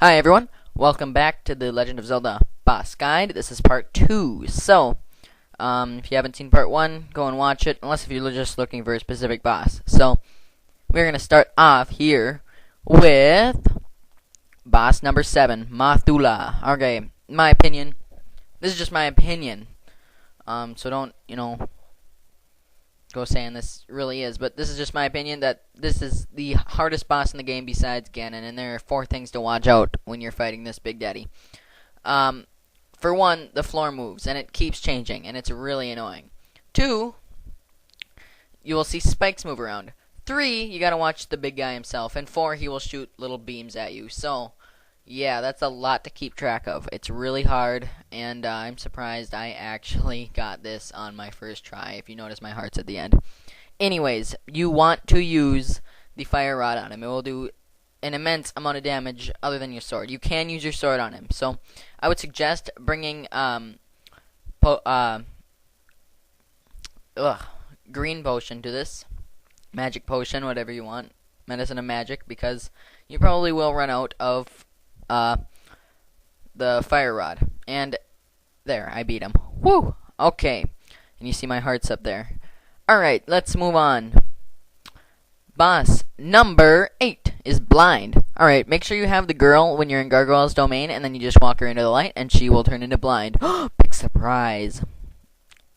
Hi everyone, welcome back to the Legend of Zelda boss guide. This is part 2. So, if you haven't seen part 1, go and watch it, unless if you're just looking for a specific boss. So, we're going to start off here with boss number 7, Missoula. Okay, my opinion, this is just my opinion, so don't, go saying this really is, but this is just my opinion that this is the hardest boss in the game besides Gannon, and there are 4 things to watch out when you're fighting this big daddy. For one, the floor moves, and it keeps changing, and it's really annoying. 2, you will see spikes move around. 3, you gotta watch the big guy himself, and 4, he will shoot little beams at you. So, yeah, that's a lot to keep track of. It's really hard, and I'm surprised I actually got this on my first try, if you notice my hearts at the end. Anyways, you want to use the fire rod on him. It will do an immense amount of damage other than your sword. You can use your sword on him. So, I would suggest bringing green potion to this. Magic potion, whatever you want. Medicine of magic, because you probably will run out of the fire rod. And there, I beat him. Woo! Okay. And you see my hearts up there. Alright, let's move on. Boss number 8 is blind. Alright, make sure you have the girl when you're in Gargoyle's domain, and then you just walk her into the light, and she will turn into blind. Big surprise.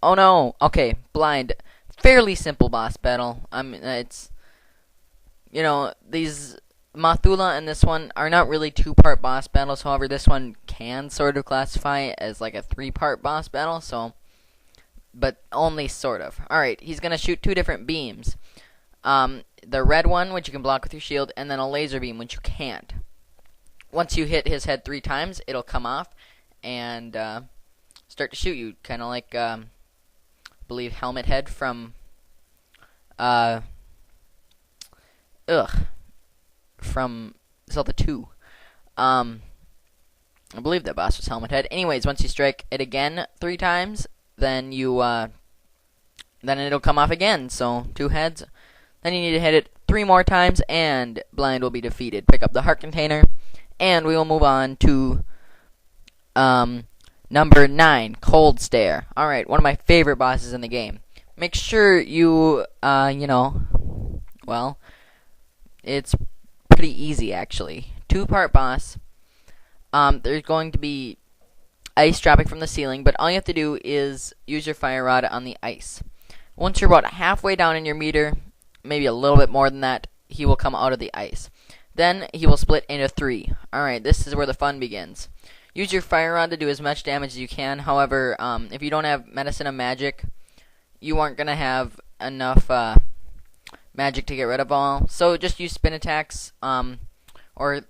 Oh no. Okay, blind. Fairly simple boss battle. It's, these Missoula and this one are not really 2-part boss battles. However, this one can sort of classify as like a 3-part boss battle, so, but only sort of. Alright, he's going to shoot 2 different beams. The red one, which you can block with your shield, and then a laser beam, which you can't. Once you hit his head 3 times, it'll come off and start to shoot you, kind of like, I believe, Helmet Head from, from Zelda 2. I believe that boss was Helmet Head. Anyways, once you strike it again 3 times, then you, then it'll come off again. So, 2 heads. Then you need to hit it 3 more times, and blind will be defeated. Pick up the heart container, and we will move on to, number 9, Cold Stare. Alright, one of my favorite bosses in the game. Make sure you, well, it's pretty easy, actually. 2-part boss. There's going to be ice dropping from the ceiling, but all you have to do is use your fire rod on the ice. Once you're about halfway down in your meter, maybe a little bit more than that, he will come out of the ice. Then he will split into 3. Alright, this is where the fun begins. Use your fire rod to do as much damage as you can. However, if you don't have Medicine of Magic, you aren't going to have enough magic to get rid of all. So just use spin attacks, or,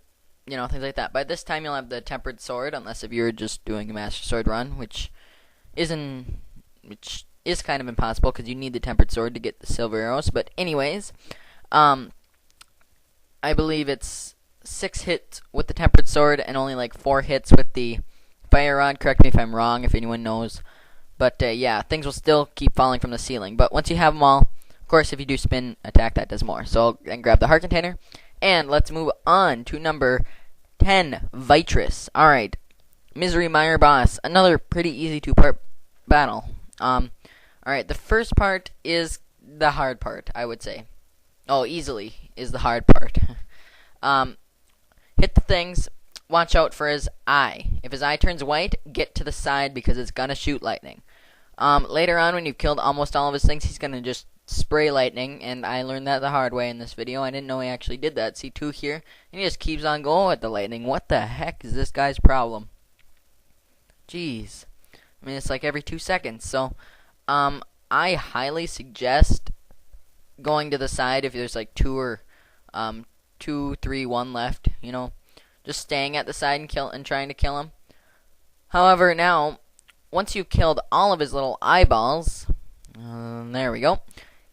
things like that. By this time, you'll have the Tempered Sword, unless if you're just doing a Master Sword run, which is kind of impossible, because you need the Tempered Sword to get the silver arrows. But anyways, I believe it's 6 hits with the Tempered Sword, and only like 4 hits with the fire rod. Correct me if I'm wrong, if anyone knows. But yeah, things will still keep falling from the ceiling. But once you have them all, of course, if you do spin attack, that does more. So then grab the heart container, and let's move on to number 10, Vitress. Alright, Misery Mire boss. Another pretty easy 2-part battle. Alright, the first part is the hard part, I would say. Oh, easily is the hard part. Hit the things. Watch out for his eye. If his eye turns white, get to the side, because it's gonna shoot lightning. Later on, when you've killed almost all of his things, he's gonna just spray lightning, and I learned that the hard way in this video. I didn't know he actually did that. See 2 here, and he just keeps on going with the lightning. What the heck is this guy's problem? Jeez. I mean, it's like every 2 seconds. So, I highly suggest going to the side if there's like 2 or 2, 3, 1 left. Just staying at the side and trying to kill him. However, now, once you've killed all of his little eyeballs, there we go,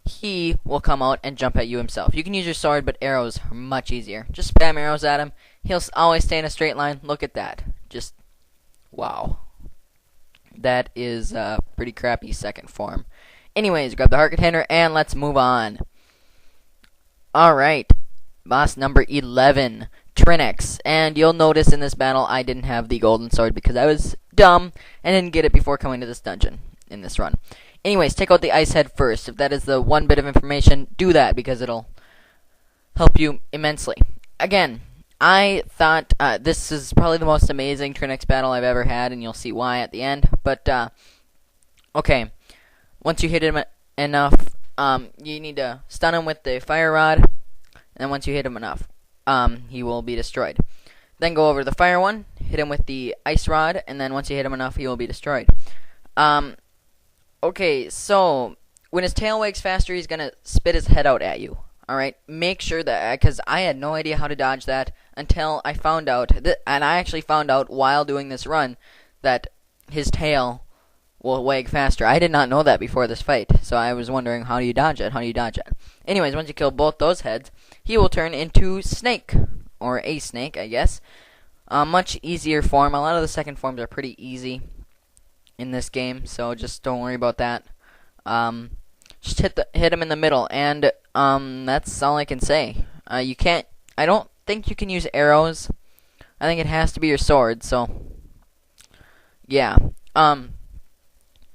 he will come out and jump at you himself. You can use your sword, but arrows are much easier. Just spam arrows at him. He'll always stay in a straight line. Look at that. Just, wow. That is a pretty crappy second form. Anyways, grab the heart container, and let's move on. Alright, boss number 11, Tryn X. And you'll notice in this battle I didn't have the golden sword because I was dumb and didn't get it before coming to this dungeon in this run. Anyways, take out the ice head first. If that is the one bit of information, do that because it'll help you immensely. Again, I thought this is probably the most amazing Tryn X battle I've ever had, and you'll see why at the end. But, okay, once you hit him enough, you need to stun him with the fire rod, and once you hit him enough, he will be destroyed. Then go over to the fire one, hit him with the ice rod, and then once you hit him enough, he will be destroyed. Okay, so when his tail wags faster, he's going to spit his head out at you. Alright, make sure that, because I had no idea how to dodge that until I found out, and I actually found out while doing this run, that his tail will wag faster. I did not know that before this fight, so I was wondering, how do you dodge it? How do you dodge it? Anyways, once you kill both those heads, he will turn into Snake, or a snake, I guess. Much easier form. A lot of the second forms are pretty easy in this game, so just don't worry about that. Just hit him in the middle, and that's all I can say. I don't think you can use arrows. I think it has to be your sword, so yeah.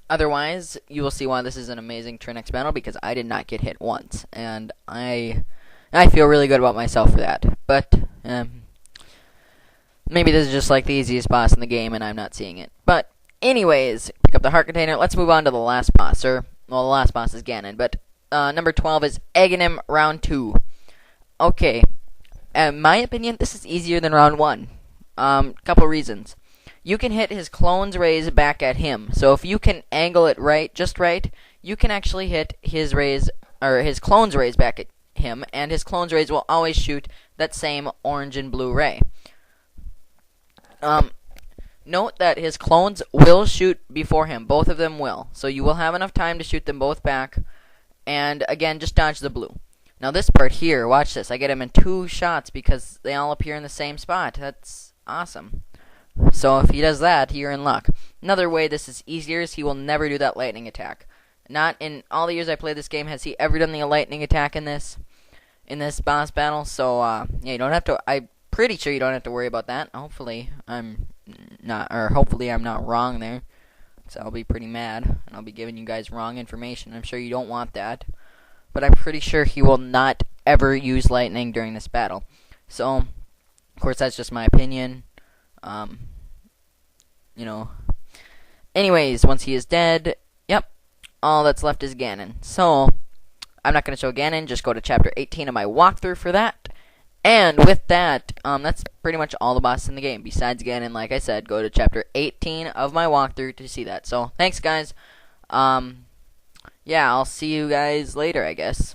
Otherwise, you will see why this is an amazing Tryn X battle, because I did not get hit once, and I feel really good about myself for that. But maybe this is just like the easiest boss in the game, and I'm not seeing it. But anyways, pick up the heart container. Let's move on to the last boss, well, the last boss is Gannon, but number 12 is Aghanim Round 2. Okay, in my opinion, this is easier than Round 1. Couple reasons. You can hit his clone's rays back at him, so if you can angle it just right, you can actually hit his rays, or his clone's rays back at him, and his clone's rays will always shoot that same orange and blue ray. Note that his clones will shoot before him. Both of them will. So you will have enough time to shoot them both back. And again, just dodge the blue. Now this part here, watch this. I get him in 2 shots because they all appear in the same spot. That's awesome. So if he does that, you're in luck. Another way this is easier is he will never do that lightning attack. Not in all the years I played this game has he ever done the lightning attack in this boss battle. So yeah, you don't have to. I'm pretty sure you don't have to worry about that. Hopefully I'm not wrong there, so I'll be pretty mad, and I'll be giving you guys wrong information. I'm sure you don't want that, but I'm pretty sure he will not ever use lightning during this battle. So, of course, that's just my opinion. You know. Anyways, once he is dead, yep, all that's left is Gannon. So, I'm not going to show Gannon, just go to Chapter 18 of my walkthrough for that. And with that, that's pretty much all the bosses in the game. Besides Gannon, like I said, go to Chapter 18 of my walkthrough to see that. So, thanks, guys. Yeah, I'll see you guys later, I guess.